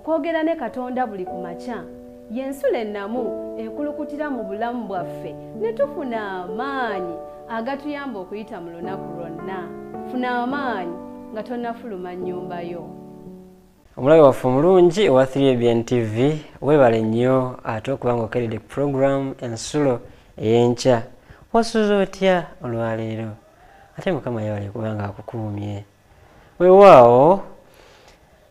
okwogera ne Katonda buli kumakya yensula ennamu ekulukutira mu bulamu bwaffe ne tufuna amaanyi agatuyamba okuyita mu lunaku lwonna. Funa amaanyi nga tonnafuluma nnyumba yo. Omulabe waffe omulungi owa 3ABN TV weebale nnyo ate okuba ng'okeredde ku program ensulo ey'enkya. Wasuze otya olwaleero? Ate Mukama yeebale kuba ng'akukuumye. Weewaawo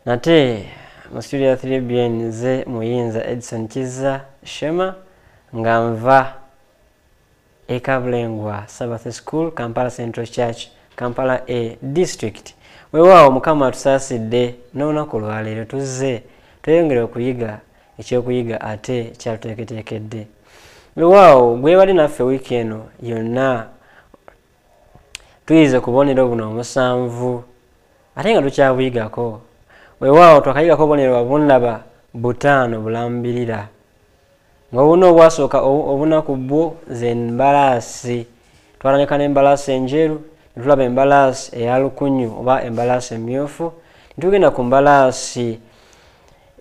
nate mu studio ya 3ABN nze Muyinza Edison Kizza Shema nga nva e Kabulengwa Sabbath School, Kampala Central Church, Kampala A District. Weewaawo Mukama atusaasidde n'olunaku lwaleero tuzze tweyongere okuyiga ekyokuyiga ate kyatuteeketeekedde. Weewaawo gwe bali naffe wiiki eno yonna tuyize ku bubonero buno 7 ate nga tukyabuyigako. Weewaawo twakayigako obubonero obulaba 5 bulambirira nga obuno obwasooka obunaku bwo ze embalaasi. Twalabika n'embalaasi enjeru, ne tulaba embalaasi eya lukunyu oba embalaasi emmyufu, ne tugenda ku mbalaasi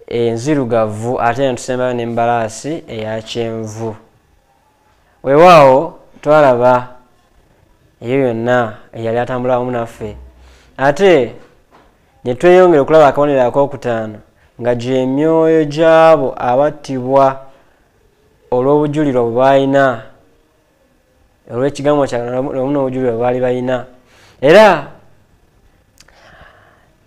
enzirugavu ate ne tusembayo n'embalaasi eya kyenvu. Weewaawo twalaba eyo yonna eyali atambula wamu naffe ate ne tweyongera okulaba akabonero ak'okutaano nga gy'emyoyo gy'abo abattibwa olw'obujulirwa bwe balina olw'ekigambo kyamu n'obujulirwa bwe baali balina. Era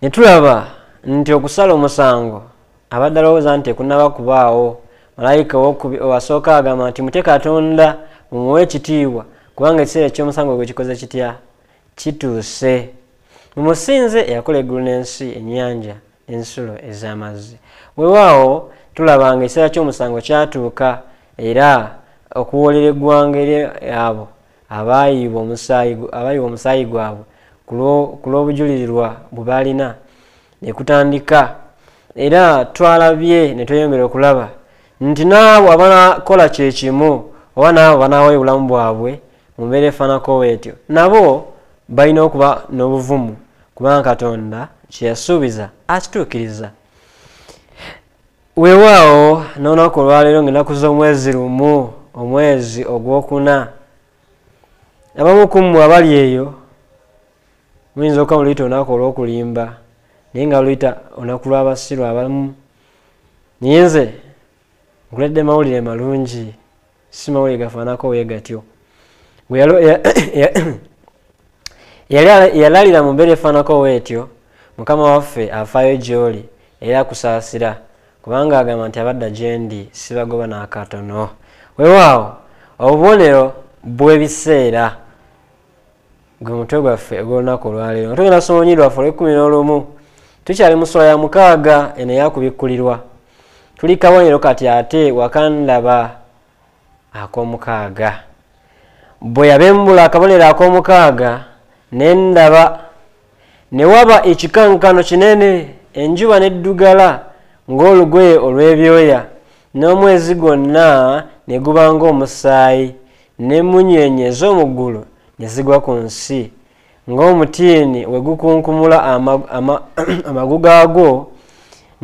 ne tulaba nti okusala omusango abadde alowooza nti ekunnaba kubaawo, malayika owasooka agamba nti mutye Katonda mumuwe ekitiibwa kubanga ekiseera eky'omusango gwe kikoze kitya? Kituuse. Mumusinze eyakola eggulu n'ensi, ennyanja n'ensulo ez'amazzi. Weewaawo tulaba nga ekiseera ky'omusango kyatuuka era okuwoolera eggwanga eri abo abaayibwa omusaayi gwabwe ku lw'obujulirirwa bwe balina ne kutandika. Era twalabye ne tweyongera okulaba nti n'abo abanakola kye kimu oba n'abo banaawayo obulamu bwabwe mu mbeera efaanako bw'etyo nabo balina okuba n'obuvumu kubanga Katonda kye yasuubiza akituukiriza. Weewaawo n'olunaku olwaleero ng'ennaku z'omwezi lumu, omwezi ogwokuna, abamu ku mmwe abali eyo muyinza okuba muluyita olunaku olw'okulimba naye nga luyita olunaku lw'abasiru abamu. Naye nze nkuledde mawulire malungi, si mawulire gafaanako bwe gatyo. Yalalira mu mbeera efaanako bw'etyo, Mukama waffe afaayo gy'oli era akusaasira kubanga agamba nti abadda gye ndi sibagoba n'akatono. Weewaawo obubonero bw'ebiseera gwe mutwe gwaffe ogw'olunaku olwaleero. Tugenda kusoma Olunyiriri lwaffe olw'E11. Tukyali mu ssula ya 6 eno eyakubikkulirwa. Tuli kabonero kati ate wakandaba ak'omukaaga. Bwe yabembula akabonero ak'omukaaga ne ndaba ne waba ekikankano kinene, enjuba n'eddugala ng'olugoye olw'ebyoya, n'omwezi gwonna ne guba ng'omusaayi, n'emmunyeenye ez'omu ggulu ne zigwa ku nsi ng'omutiini we gukunkumula amagu gaagwo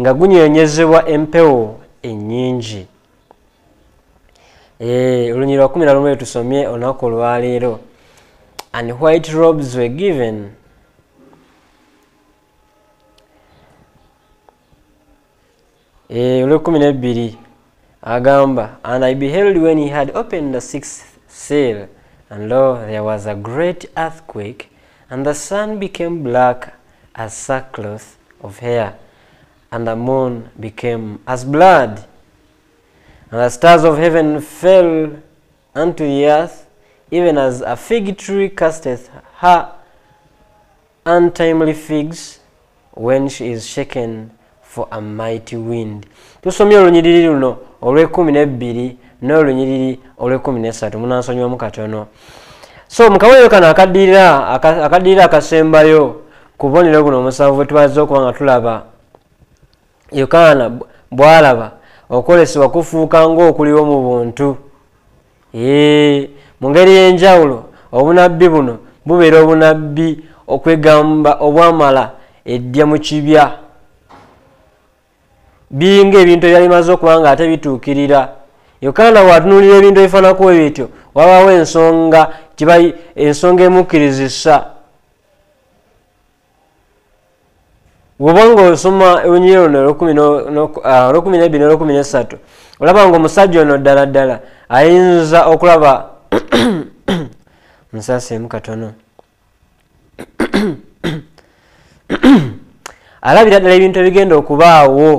nga gunyeenyezebwa empewo ennyingi. Olunyiriri lwa 11 tusomye olunaku olwaleero. And white robes were given. Olw'e12 agamba, and I beheld when he had opened the 6th seal, and lo, there was a great earthquake, and the sun became black as sackcloth of hair, and the moon became as blood, and the stars of heaven fell unto the earth, even as a fig tree casteth her untimely figs when she is shaken for a mighty wind. Tusomye olunyiriri luno olw'e12 n'olunyiriri olw'e13 munansonyiwamu katono. So mu kabonero kano akaddirira akasembayo ku bubonero buno omusanvu bwe tubaza okuba nga tulaba Yokaana bw'alaba okwolesebwa kufuuka ng'okuliwo mu buntu. Mu ngeri y'enjawulo obunabbi buno bubeera obunabbi okwegamba obwamala eddya mu kibya. binga ebintu ebyali bimaze okuba nga ate bituukirira. Yokana watunuulira ebintu ebifaanako ebityo wabaawo ensonga kiba ensonga emukkirizisa. Bw'oba ng'osoma Lunyiriri luno olw'Okumi n'Okusatu olaba ng'omusajja ono ddala ddala ayinza okulaba nsaseemu katono alabira ddala ebintu ebigenda okubaawo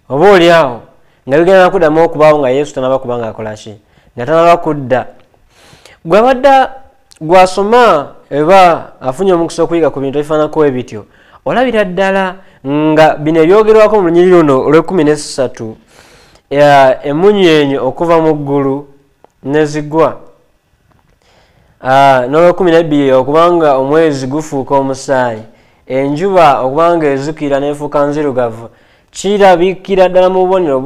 oba oliawo nga bigenda kuddamu okubaawo nga Yesu tanaba kuba ng'akola ki nga tanaba kudda. Gwe abadde gwasoma eba afunye omukisa okuyiga ku bintu ebifaanako ebityo olabira ddala nga bino ebyogerwako mu Lunyiriri luno olw'Ekumi emunyeenye okuva mu ggulu nezigwa n'Olw'Ekumi okubanga omwezi gufuuka omusaayi, enjuba okubanga ezukira n'efuuka nzirugavu, kirabikira ddala mu bubonero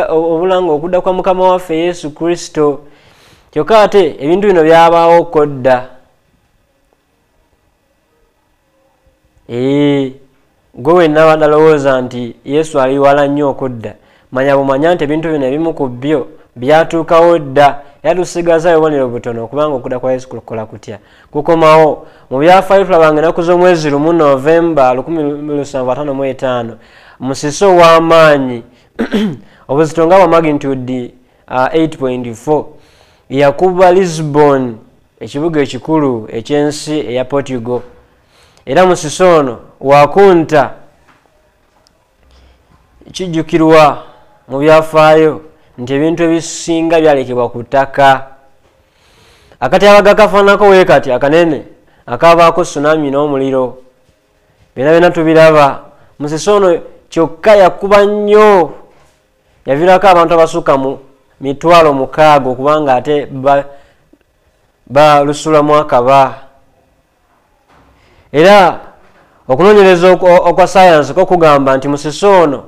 obulanga okudda kwa Mukama waffe Yesu Kristo. Kyokka ate ebintu bino byabaawo kodda. Gwe wenna abadde alowooza nti Yesu ali wala nnyo okudda, manya bumanya nti ebintu bino ebimu ku byo byatuukawo dda, era tusigaza obubonero butono okubanga okudda kwa Yesu kukola kutya. Kukomawo mu byafaayo tulabanga ennaku z'omwezi 1 Novemba 1755 musiso w'amaanyi obuzito nga bwa magnitude 8.4 yakuba Lisbon, ekibuga ekikulu eky'ensi eya Portugal. Era musiso ono wakunta kijjukirwa mu byafaayo nti ebintu ebisinga byalekebwa ku ttaka. Akatyabaga kafaanako bwe kati akanene akabaako tsunami n'omuliro byonna byonna tubiraba. Musiso ono kyokka yakuba nnyo, yaviirako abantu abasukka mu 600,000 okubanga ate balusulamu akaba. Era okunoonyereza okwa sayansi kugamba nti musiso ono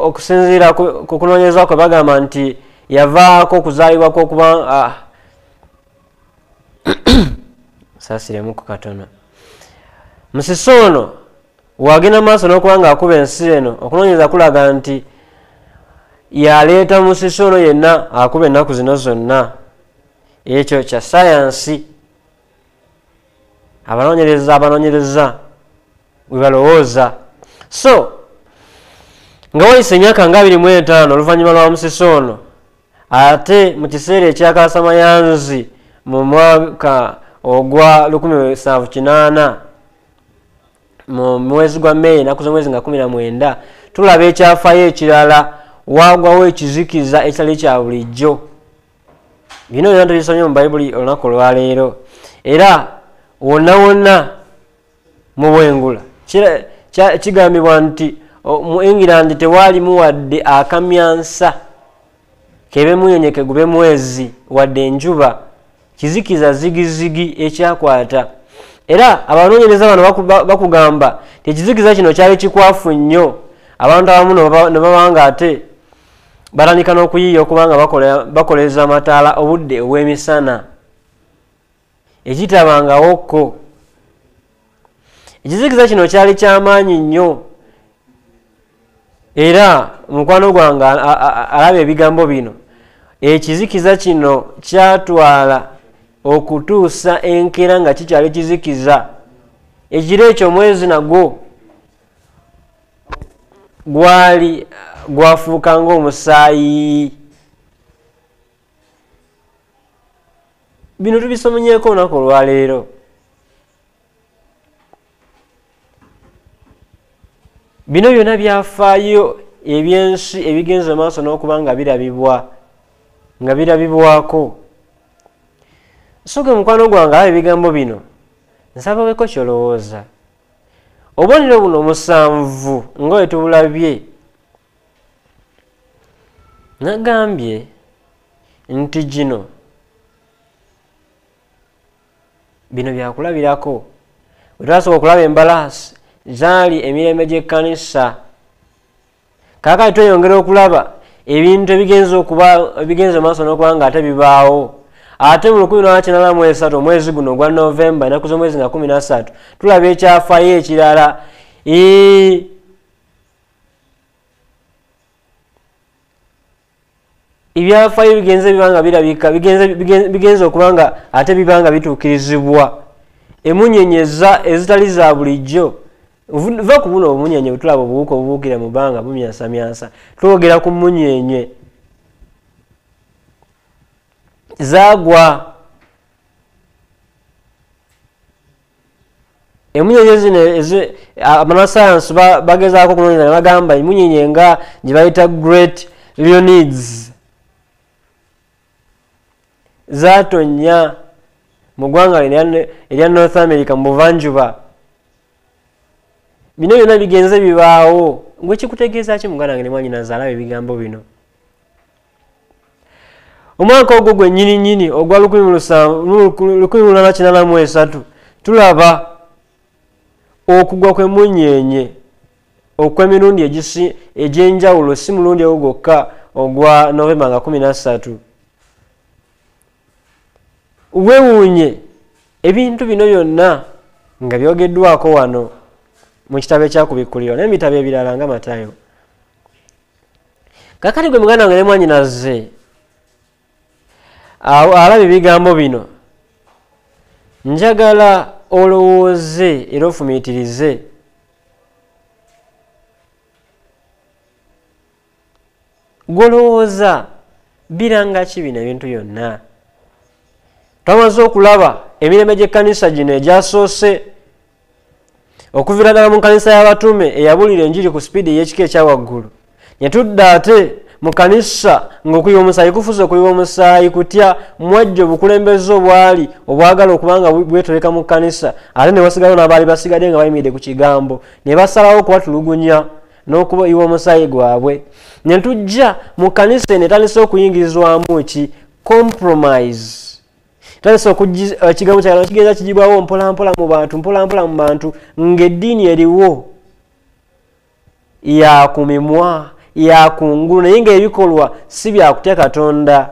okusinziira ku kunoonyereza kwe bagamba nti yavaako okuzaalibwa kw'okuba saasiremu ku katono. Musiso ono wagenda maaso n'okuba ng'akuba ensi eno, okunoonyereza kulaga nti yaleeta musiso ono yenna akuba ennaku zino zonna. Ekyo kya sayansi abanoonyereza bwe balowooza. So nga wayise emyaka nga 25 oluvannyuma lwa musiso ono, ate mu kiseera ekyakasamayanzi mu mwaka ogwa 1780 mu mwezi gwa Mei ennaku z'omwezi nga 19 tulaba ekyafaayo ekirala, wagwawo ekizikiza ekitali kya bulijjo. Bino byonna tubisomye mu Bayibuli olunaku olwaleero. Era wonna wonna mu bwengula kigambibwa nti mu England tewaalimu wadde akamyansa kebe munyonyoke gube mwezi wadde enjuba, kizikiza zigizigi ekyakwata. Era abanoonyereza bano bakugamba nti ekizikiza kino kyali kikwafu nnyo, abantu abamu ne babanga ate batandika n'okuyiiya okubanga bakoleza amataala obudde obw'emisana ekitabangawokko. Ekizikiza kino kyali ky'amaanyi nnyo, era mukwano gwange alaba ebigambo bino. Ekizikiza kino kyatwala okutuusa enkera nga kikyali kizikiza. Ekiro ekyo omwezi nagwo gwafuuka ng'omusaayi. Bino tubisomenyeeko olunaku olwaleero. Bino byonna byafaayo ebyensi ebigenze maaso n'okuba nga birabibwako. So ge mukwano gwange alaba ebigambo bino, nsaba weeko kyolowooza. Obubonero buno 7 nga bwe tubulabye, nagambye nti gino bino byakulabirako. Bwe twasobola okulaba embalaasi zaali emirembe gy'ekkanisa, kaakati tweyongera okulaba ebintu ebigenze maaso n'okuba nga ate bibaawo. ate mu 1993 omwezi guno gwa November ennaku z'omwezi nga 13 tulaba ekyafaayo ekirala ebyafaayo bigenze bibanga birabika bigenze okubanga ate bibanga bituukirizibwa emunyenyeza ezitali za bulijjo va ku buno obumunyenye butulaba obuwuka obubuukira mu bbanga bumyansamyansa twogera ku munyenye zaagwa emunyenye zino abanasayansi bagezaako okunoonyeza ne bagamba emunyenye nga gye bayita Great Leonids zatonya mu ggwanga erya North America mu buvanjuba. Bino byonna bigenze bibaawo gwe kikutegeeza ki muganda wange ne mwannyinaze alaba ebigambo bino. Omwaka ogwo gwe nnyini ogwa 1883 tulaba okugwa kw'emunyeenye okw'emirundi egy'enjawulo si mulundi ogwo gwokka ogwa November nga 13. Weewuunye ebintu bino byonna nga byogeddwako wano mu kitabo ekyakubikkulirwa n'ebitabo ebirala nga Matayo. Kakati gwe muganda wange ne mwannyinaze alaba ebigambo bino njagala olowooze era ofumiitirize gwolowooza biranga ki bino ebintu byonna. Twamaze okulaba emirembe gy'ekkanisa gino egyasoose okuviira ddala mu kkanisa y'abatume eyabuulira enjiri ku sipiidi ey'ekika ekyawaggulu. Ne tudda ate mu kkanisa ng'okuyiwa omusaayi kufuuse okuyiwa omusaayi kutya mwajja obukulembeze obwali obwagala okubanga bwetoleka mu kkanisa ate ne wasigalawo n'abaali basigadde nga bayimiridde ku kigambo ne basalawo okubatulugunya n'okuyiwa omusaayi gwabwe. Ne tujja mu kkanisa eno etandise okuyingirizwamu ki compromise. Tandise ekigambo kyagala kigenda kigibwawo mpolampola mu bantu ng'eddiini eriwo yakumimwa yakungulu naye ng'ebikolwa si byakutya Katonda.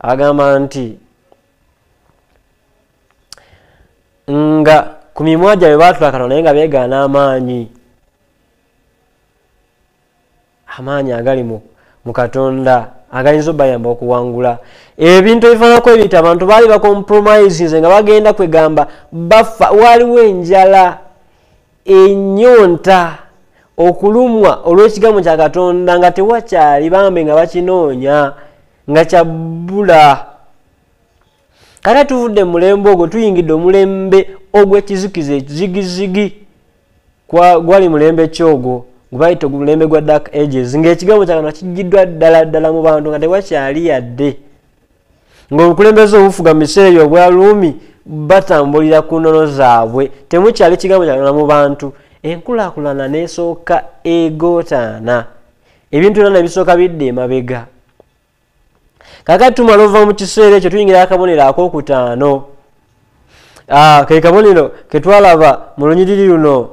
Agamba nti nga ku mimwa gyabwe baatula Katonda naye nga beegaana amaanyi agali mu Katonda agayinza obbayamba okuwangula ebintu ebifaanako ebiti. Abantu baali bakompromisinze nga bagenda kwegamba bafa. Waaliwo enjala, ennyonta, okulumwa olw'ekigambo kya Katonda nga tewakyali bambe nga bakinoonya nga kyabbula. Kale tuvudde mu mulembe ogwo tuyingidde omulembe ogw'ekizikiza ekizigizigi gwali mulembe kyogwo gubayita omulembe gwa Dark Ages ng'ekigambo kya Katonda kigiddwa ddala mu bantu nga tewakyali yadde ng'obukulembeze obufuga mu biseera ebyo obwa Ruumi batambulira ku nnono zaabwe temukyali kigambo kya Katonda mu bantu. Enkulaakulana n'esooka egootaana ebintu byonna ne bisooka bidda emabega. Kakati tumala ova mu kiseera ekyo tuyingira akabonero ak'okutaano. Ke kabonero ke twalaba mu lunyiriri luno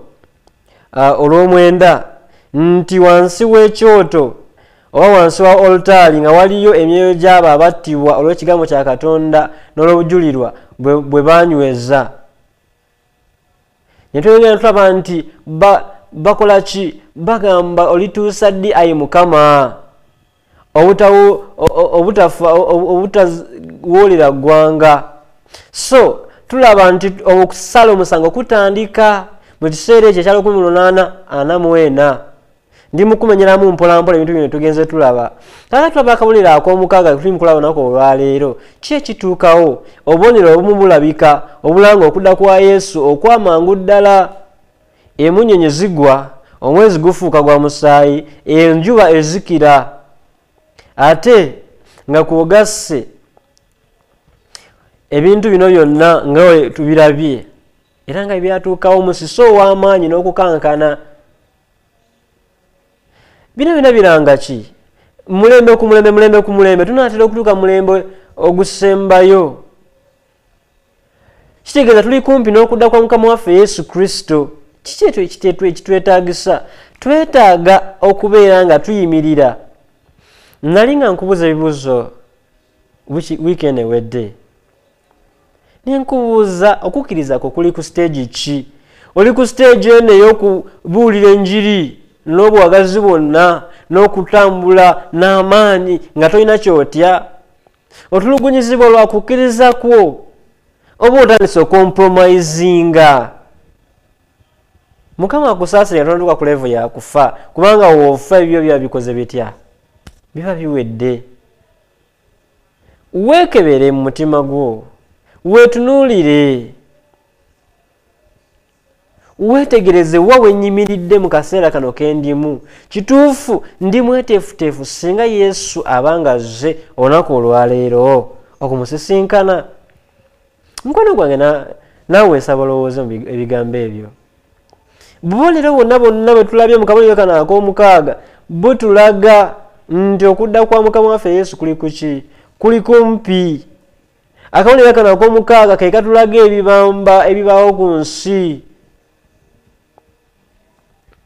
olw'omwenda nti wansi w'ekyoto oba wansi wa olutaali nga waliyo emyoyo gy'abo abattibwa olw'ekigambo kya Katonda n'olw'obujulirwa bwe banyweza. Ne twegera tulaba nti bakola ki? Bagamba olituusa ddi ayi Mukama obutawoolera ggwanga. So tulaba nti okusala omusango kutandika mu kiseera ekyo ekya 1844 ndi mukumenyeramu mpolampola ebintu bino tugenze tulaba. Kale tulaba akabonero ak'omukaaga tuli mukulaba olunaku olwaleero. Ki ekituukawo? Obubonero obumu bulabika obulanga okudda kwa Yesu okwamangu ddala. Emunyenye zigwa, omwezi gufuuka gwa musaayi, enjuba ezikira, ate nga kwogasse ebintu bino byonna nga tubirabye era nga byatuukawo musiso ow'amaanyi n'okukankana. Bino byonna biranga ki? Mulembe ku mulembe tunaatera okutuuka mulembe ogusembayo. Kitegeeza tuli kumpi n'okudda kwa Mukama waffe Yesu Kristo. Kiki ekitwetaagisa? Twetaaga okubeera nga tuyimirira. Nali nga nkubuuza ebibuuzo wiikendi ewedde Nenkubuuza okukkiriza ko kuli ku stage ki? Oli ku stage eno ey'okubuulira enjiri n'obuwagazi bwonna n'okutambula n'amaanyi nga tolina kyotya? Otulugunyizibwa lwa kukkiriza kwo oba otandise okompromisinga? Mukama akusaasira tonatuuka ku level ya kufa, kubanga woofa ebyo biba bikoze bitya? Biba biwedde. Weekebere mu mutima gwo, weetunuulire, weetegereze wa wennyimiridde mu kaseera kano ke ndimu. Kituufu ndi mweteefuteefu singa Yesu abanga azze olunaku olwaleero okumusisinkana? Mukono gwange naawe nsaba olowooze mu ebigambo ebyo. Buboolero bonna bwe tulabye mu kabonero kano ak'omukaaga butulaga nti okudda kwa Mukama waffe Yesu kuli kuki? Kuli kumpi. Akabonero kano ak'omukaaga ke katulaga ebibamba ebibaawo ku nsi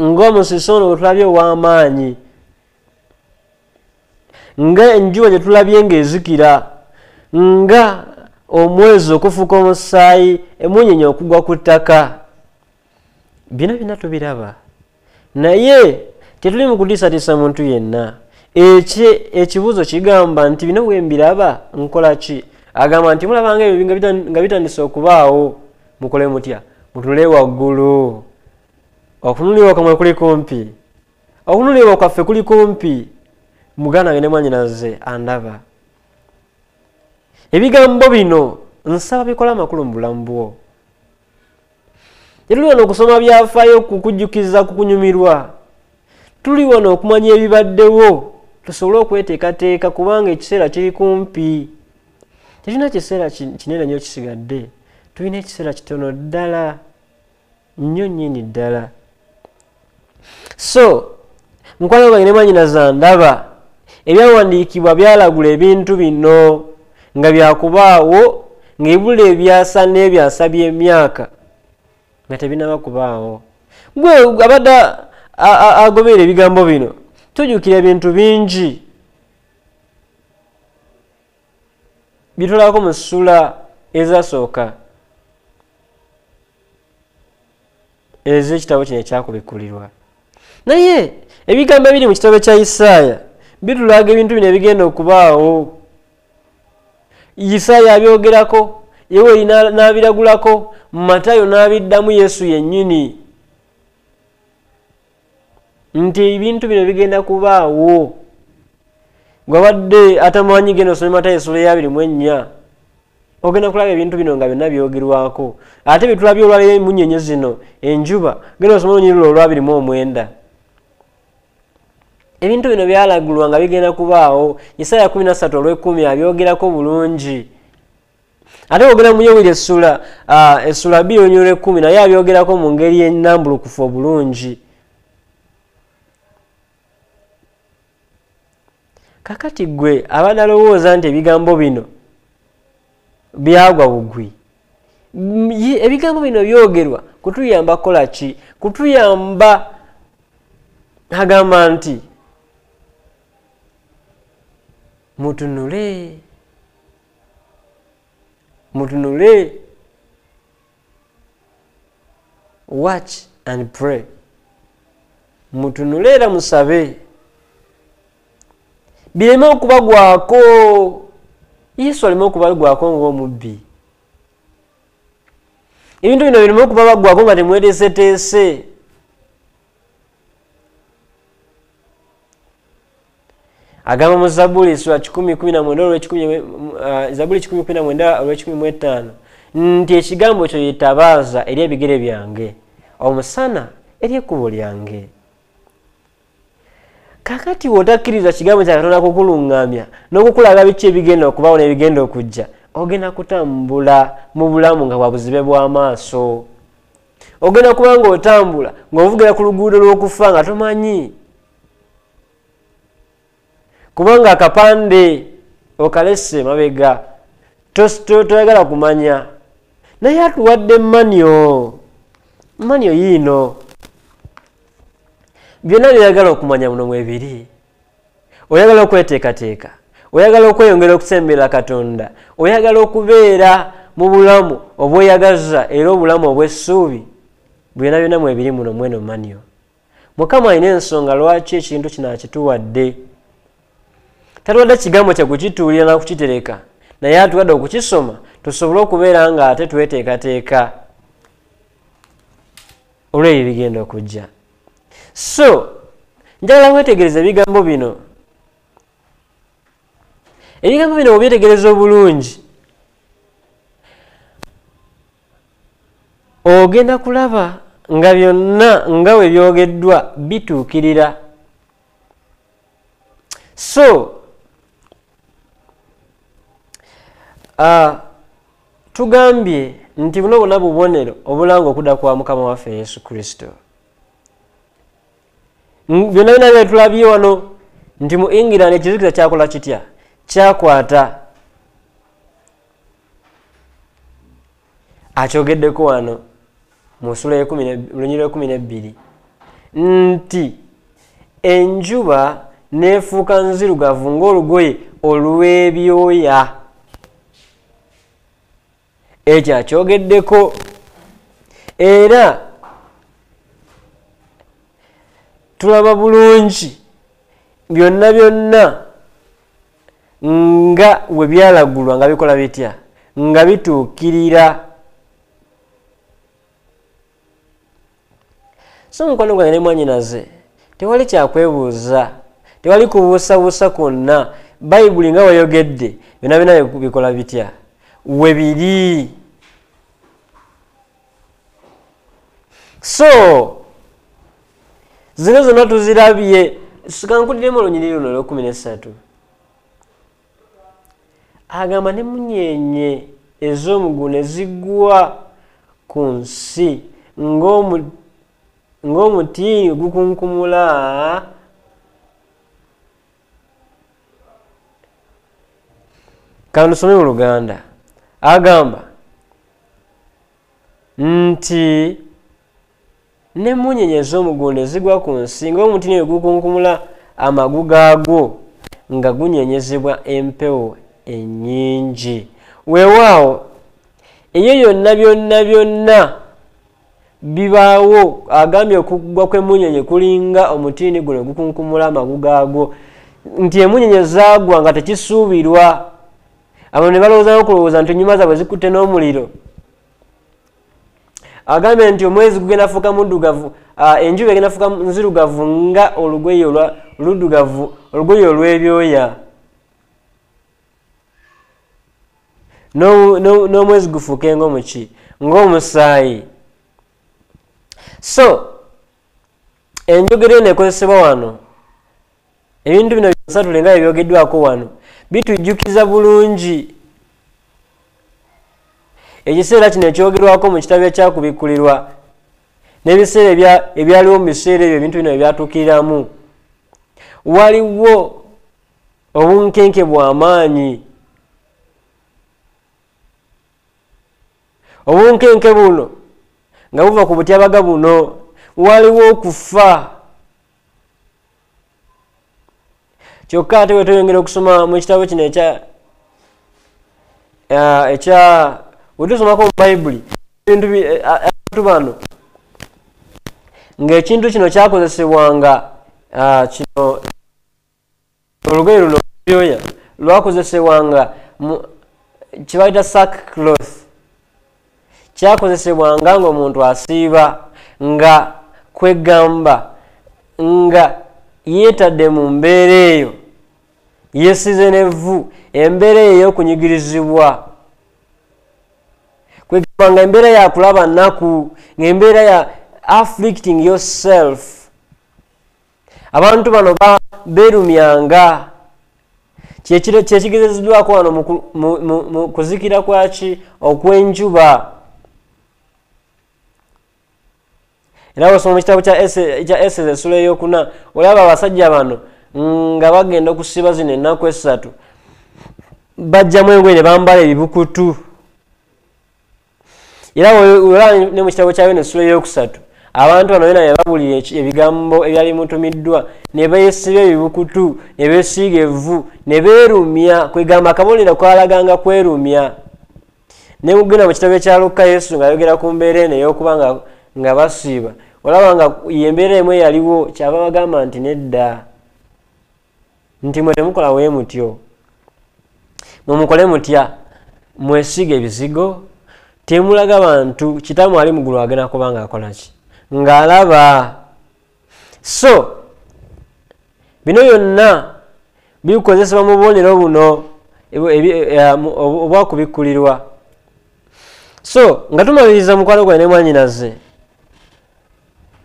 ng'omusisi ono gwe tulabye ow'amaanyi, nga enjuba gye tulabye ng'ezikira, nga omwezi okufuuka omusaayi, emunyeenye okugwa ku ttaka. Bino byonna tubiraba, naye tetuli mu kutiisatiisa muntu yenna. Ekibuuzo kigamba nti bino bwe mbiraba nkola ki? Agamba nti mulabanga ebyo nga bitandise okubaawo, mukole mutya? Mutule waggulu. Okunulibwa kwamwe kuli kumpi, okunulibwa kwaffe kuli kumpi. Muganda wange ne mwannyinaze andaba. Ebigambo bino nsaba bikola amakulu mu bulamu bwo. Tuli wano okusoma byafaayo, kukujjukiza, kukunyumirwa. Tuli wano okumanya ebibaddewo tusobole okweteekateeka, kubanga ekiseera kiri kumpi. Tetulina kiseera kinene nnyo kisigadde, tulina ekiseera kitono ddala, nnyo nnyini ddala. So mukwano gwange ne mwannyinaze ndaba, ebyawandiikibwa byalagula ebintu bino nga byakubaawo, ng'ebula ebyasa n'ebyasa by'emyaka nga tebinaba kubaawo. Gwe abadde agoberera ebigambo bino tujjukira ebintu bingi bitulako mu ssula ezasooka ez'ekitabo kino ekyakubikkulirwa. Naye ebigambo ebiri mu kitabo kya Isaaya bitulaga ebintu bino ebigenda okubaawo. Isaaya abyogerako, Yoweri n'abiragulako, Matayo n'abiddamu Yesu yennyini nti ebintu bino bigenda kubaawo. Gwe abadde atamanyi genda osome Matayo essula ya 24 ogenda kulaba ebintu bino nga byonna byogerwako. Ate bitulabye olwaleero emunyeenye zino, enjuba, genda osome Olunyiriri olwa 29. Ebintu bino byalagulwa nga bigenda kubaawo. Isaaya 13:10 abyogerako bulungi. Ate ogenda mu Yoweri essula 2:10 naye abyogerako mu ngeri ennambulukufu obulungi. Kakati gwe abadde alowooza nti ebigambo bino byagwa bugwi, ebigambo bino byogerwa kutuyamba kukola ki? Kutuyamba, agamba nti mutunule, mutunule, watch and pray. Mutunule era musabe, bireme okubagwako. Yesu aleme okubagwako ng'omubbi. Ebintu bino bireme okubagwako nga temweteeseteese. Agamba mu Zabbuli sura 10:19 nti ekigambo kyo yetabaaza eri ebigere byange, omusana eri ekkubo lyange. Kakati w'otakkiriza kigambo kya Katonda kukuluŋŋamya n'okukulaga biki ebigenda okubaawo n'ebigenda okujja, ogenda kutambula mu bulamu nga bwa buzibe bw'amaaso. Ogenda kuba ng'otambula ng'ovugira ku luguudo lw'okufa nga tomanyi, kubanga akapande okalese mabega, toyagala kumanya. Naye atuwadde manyo yiino. Byonna byayagala okumanya muno mwebiri. Oyagala okweteekateeka, oyagala okweyongera okusembera Katonda, oyagala okubeera mu bulamu obweyagaza era obulamu obw'essuubi byonna byonna mwebiri muno mweno manyo. Mukama alina ensonga lwaki ekintu kino akituwadde. Tatuwadde kigambo kye kukituulira na kukitereka, naye atuwadde okukisoma tusobole okubeera nga ate tweteekateeka olw'ebyo bigenda okujja. So njagala wetegereza ebigambo bino. Ebigambo bino obyetegereza obulungi ogenda kulaba nga byonna nga we byogeddwa bituukirira. So tugambye nti buno bwonna bubonero obulanga okudda kwa Mukama waffe Yesu Kristo. Byonna byonna bye tulabye wano nti mu England ekizikiza kyakola kitya? Kyakwata. Akyogeddeko wano mu ssula Lunyiriro 12 nti enjuba neefuuka nzirugavu ng'olugoye olw'ebyoya. Ekyo akyogeddeko. Era tulaba bulungi byonna byonna nga we byalagulwa nga bikola bitya? Nga bituukirira. So mukwano gwange ne mwannyinaze, tewali kyakwebuuza, tewali kubuusabuusa kwonna. Bayibuli nga wayogedde byonna byonna bikola bitya? We biri. So zino zonna tuzirabye. Sikankudiremu Olunyiriri luno olw'13 agamba n'emunyeenye ez'omu ne zigwa ku nsi ng'omutiini gukunkumula. Kanusome mu Luganda. Agamba nti n'emunyeenye ez'omu ne zigwa ku nsi ng'omutiini gukunkumula amagu gaagwo nga gunyeenyezebwa empewo ennyingi. Weewaawo eyo yonna byonna bibaawo. Agambye okugwa kw'emunyeenye kulinga omutiini guno gukunkumula amagu gaagwo, nti emunyeenye zaagwa nga tekisuubirwa. Abo ne balowooza n'okulowooza nti ennyumba zaabwe zikutte n'omuliro. Agambye nti omwezi gugenda fuuka muddugavu, enjuba egenda fuuka nzirugavu nga olugoye oluddugavu, olugoye olw'ebyoya. N'omwezi gufuuke ng'omuki? Ng'omusaayi. So enjogera eno ekozesebwa wano, ebintu bino bisatu nga ebyogeddwako wano bitujjukiza bulungi ekiseera kino ekyogerwako mu kitabo ekyakubikkulirwa n'ebiseera ebyaliwo mu biseera ebyo ebintu bino ebyatuukiriramu. Waliwo obunkenke bw'amaanyi. Obunkenke buno nga buva ku butyabaga buno. Waliwo okufa. Kyokka ate bwe tuyongera okusoma mu kitabo kino bwe tusomako mu Bayibuli abantu bano ng'ekintu kino kyakozesebwanga kino olugoye luno byoya lwakozesebwanga kye bayita sackcloth. Kyakozesebwanga ng'omuntu asiiba nga kwegamba nga yeetadde mu mbeera eyo, yeesize n'evvu, embeera eyo ey'okunyigirizibwa. Kwegamba nga embeera ya kulaba nnaku, ng'embeera ya afflicting yourself. Abantu bano beerumyanga. Kyekigezezeddwako wano mu kuzikira kwaki? Okw'enjuba. Era bw'osoma mu kitabo kya Eseza essula ey'okuna olaba abasajja bano nga bagenda okusiba zino ennaku 3 bajjamu engoye ne bambala ebibukutu. Era olaba ne mu kitabo kya Yona essula ey'okusatu abantu bano bena babulira ebigambo ebyali mutumiddwa ne beesiba ebibukutu ne beesiiga evvu ne beerumya. Kwegamba akabonero kwalaganga kwerumya. ne mugenda mu kitabo kya Luka Yesu ng'ayogera ku mbeera eno ey'okuba nga basiiba olaba nga yembeera emu yaliwo kyava bagamba nti nedda nti mwe temukola bwe mutyo mumukole mutya mwesiga ebizigo temulaga bantu kitamu ali mugulu agenda kuba nga akola ki ng'alaba so bino byonna bikozesebwa mu bubonero buno obwakubikkulirwa so nga tumaliriza mukwano gwange ne mwanyinaze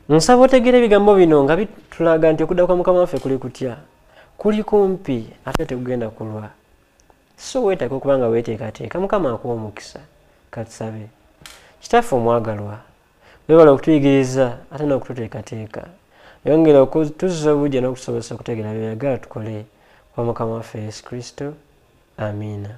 nsaba otegeera ebigambo bino nga bitulaga nti okudda kwa Mukama waffe kuli kutya kuli kumpi ate tekugenda kulwa so weetaaga okuba nga weeteekateeka Mukama akuwa omukisa katusabe. Kitaffe omwagalwa weewala okutuyigiriza ate n'okututeekateeka yongera okutuzza obujja n'okutusobozesa okutegeera by'oyagala tukole kwa Mukama waffe Yesu Kristo. Amiina.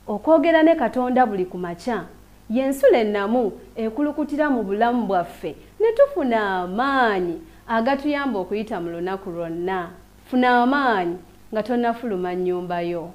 Okwogera ne Katonda buli ku makya y'ensula ennamu ekulukutira mu bulamu bwaffe ne tufuna amaanyi agatuyamba okuyita mu lunaku lwonna. Funa amaanyi nga tonnafuluma nnyumba yo.